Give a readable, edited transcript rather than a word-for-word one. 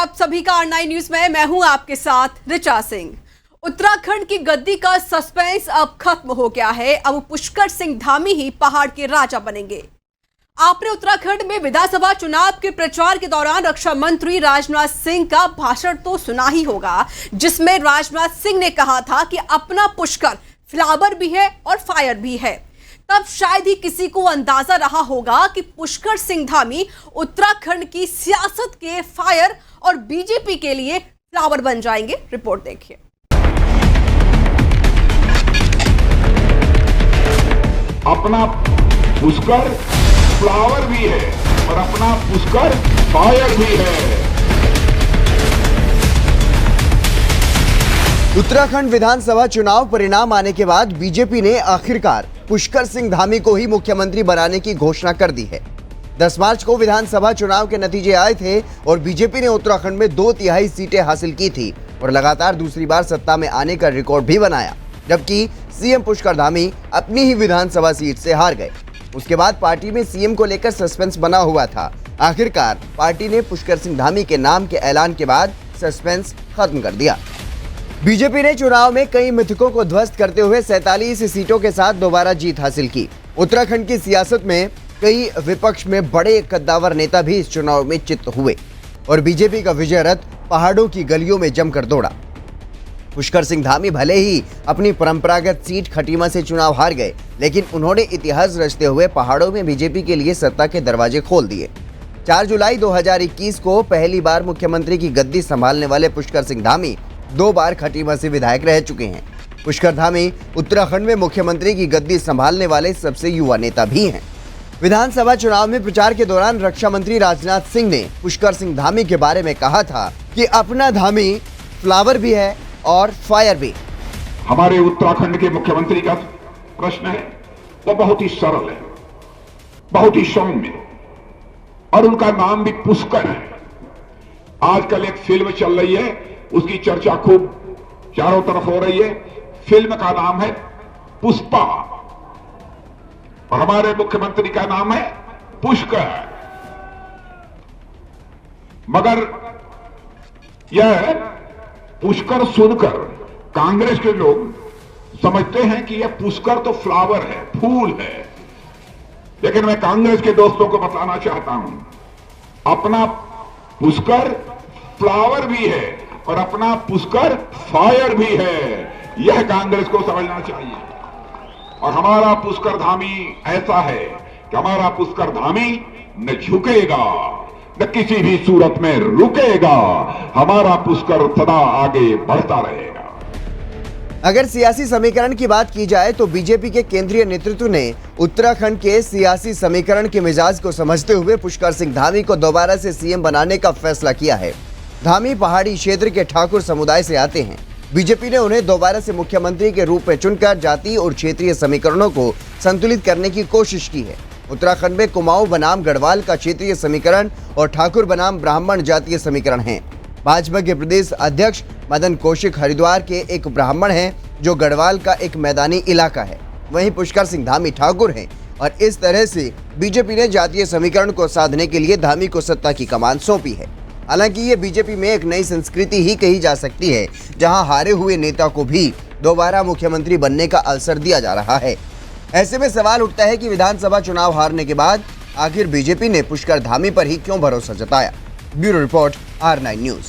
आप सभी का R9 न्यूज में मैं हूं आपके साथ ऋचा सिंह। उत्तराखंड की गद्दी का सस्पेंस अब खत्म हो गया है। अब पुष्कर सिंह धामी ही पहाड़ के राजा बनेंगे। आपने उत्तराखंड में विधानसभा चुनाव के प्रचार के दौरान रक्षा मंत्री राजनाथ सिंह का भाषण तो सुना ही होगा, जिसमें राजनाथ सिंह ने कहा था कि अपना पुष्कर फ्लावर भी है और फायर भी है। तब शायद ही किसी को अंदाजा रहा होगा कि पुष्कर सिंह धामी उत्तराखंड की सियासत के फायर और बीजेपी के लिए फ्लावर बन जाएंगे। रिपोर्ट देखिए। अपना पुष्कर फ्लावर भी है और अपना पुष्कर फायर भी है। उत्तराखंड विधानसभा चुनाव परिणाम आने के बाद बीजेपी ने आखिरकार पुष्कर सिंह धामी को ही मुख्यमंत्री बनाने की घोषणा कर दी है। 10 मार्च को विधानसभा चुनाव के नतीजे आए थे और बीजेपी ने उत्तराखंड में 2/3 सीटें हासिल की थी और लगातार दूसरी बार सत्ता में आने का रिकॉर्ड भी बनाया, जबकि सीएम पुष्कर धामी अपनी ही विधानसभा सीट से हार गए। उसके बाद पार्टी में सीएम को लेकर सस्पेंस बना हुआ था। आखिरकार पार्टी ने पुष्कर सिंह धामी के नाम के ऐलान के बाद सस्पेंस खत्म कर दिया। बीजेपी ने चुनाव में कई मिथकों को ध्वस्त करते हुए 47 सीटों के साथ दोबारा जीत हासिल की। उत्तराखंड की सियासत में कई विपक्ष में बड़े कद्दावर नेता भी इस चुनाव में चित्त हुए और बीजेपी का विजय रथ पहाड़ों की गलियों में जमकर दौड़ा। पुष्कर सिंह धामी भले ही अपनी परंपरागत सीट खटीमा से चुनाव हार गए, लेकिन उन्होंने इतिहास रचते हुए पहाड़ों में बीजेपी के लिए सत्ता के दरवाजे खोल दिए। 4 जुलाई 2021 को पहली बार मुख्यमंत्री की गद्दी संभालने वाले पुष्कर सिंह धामी 2 बार खटीमा से विधायक रह चुके हैं। पुष्कर धामी उत्तराखंड में मुख्यमंत्री की गद्दी संभालने वाले सबसे युवा नेता भी हैं। विधानसभा चुनाव में प्रचार के दौरान रक्षा मंत्री राजनाथ सिंह ने पुष्कर सिंह धामी के बारे में कहा था कि अपना धामी फ्लावर भी है और फायर भी। हमारे उत्तराखंड के मुख्यमंत्री का प्रश्न है वो बहुत ही सरल है, बहुत ही सौम्य, और उनका नाम भी पुष्कर है। आजकल एक फिल्म चल रही है, उसकी चर्चा खूब चारों तरफ हो रही है। फिल्म का नाम है पुष्पा और हमारे मुख्यमंत्री का नाम है पुष्कर। मगर यह पुष्कर सुनकर कांग्रेस के लोग समझते हैं कि यह पुष्कर तो फ्लावर है, फूल है। लेकिन मैं कांग्रेस के दोस्तों को बताना चाहता हूं, अपना पुष्कर फ्लावर भी है और अपना पुष्कर फायर भी है। यह कांग्रेस को समझना चाहिए। और हमारा पुष्कर धामी ऐसा है कि हमारा पुष्कर धामी न झुकेगा न किसी भी सूरत में रुकेगा। हमारा पुष्कर सदा आगे बढ़ता रहेगा। अगर सियासी समीकरण की बात की जाए तो बीजेपी के केंद्रीय नेतृत्व ने उत्तराखंड के सियासी समीकरण के मिजाज को समझते हुए पुष्कर सिंह धामी को दोबारा से सीएम बनाने का फैसला किया है। धामी पहाड़ी क्षेत्र के ठाकुर समुदाय से आते हैं। बीजेपी ने उन्हें दोबारा से मुख्यमंत्री के रूप में चुनकर जाति और क्षेत्रीय समीकरणों को संतुलित करने की कोशिश की है। उत्तराखंड में कुमाऊं बनाम गढ़वाल का क्षेत्रीय समीकरण और ठाकुर बनाम ब्राह्मण जातीय समीकरण हैं। भाजपा के प्रदेश अध्यक्ष मदन कौशिक हरिद्वार के एक ब्राह्मण हैं, जो गढ़वाल का एक मैदानी इलाका है। वहीं पुष्कर सिंह धामी ठाकुर हैं और इस तरह से बीजेपी ने जातीय समीकरण को साधने के लिए धामी को सत्ता की कमान सौंपी है। हालांकि ये बीजेपी में एक नई संस्कृति ही कही जा सकती है, जहां हारे हुए नेता को भी दोबारा मुख्यमंत्री बनने का अवसर दिया जा रहा है। ऐसे में सवाल उठता है कि विधानसभा चुनाव हारने के बाद आखिर बीजेपी ने पुष्कर धामी पर ही क्यों भरोसा जताया। Bureau report R9 news.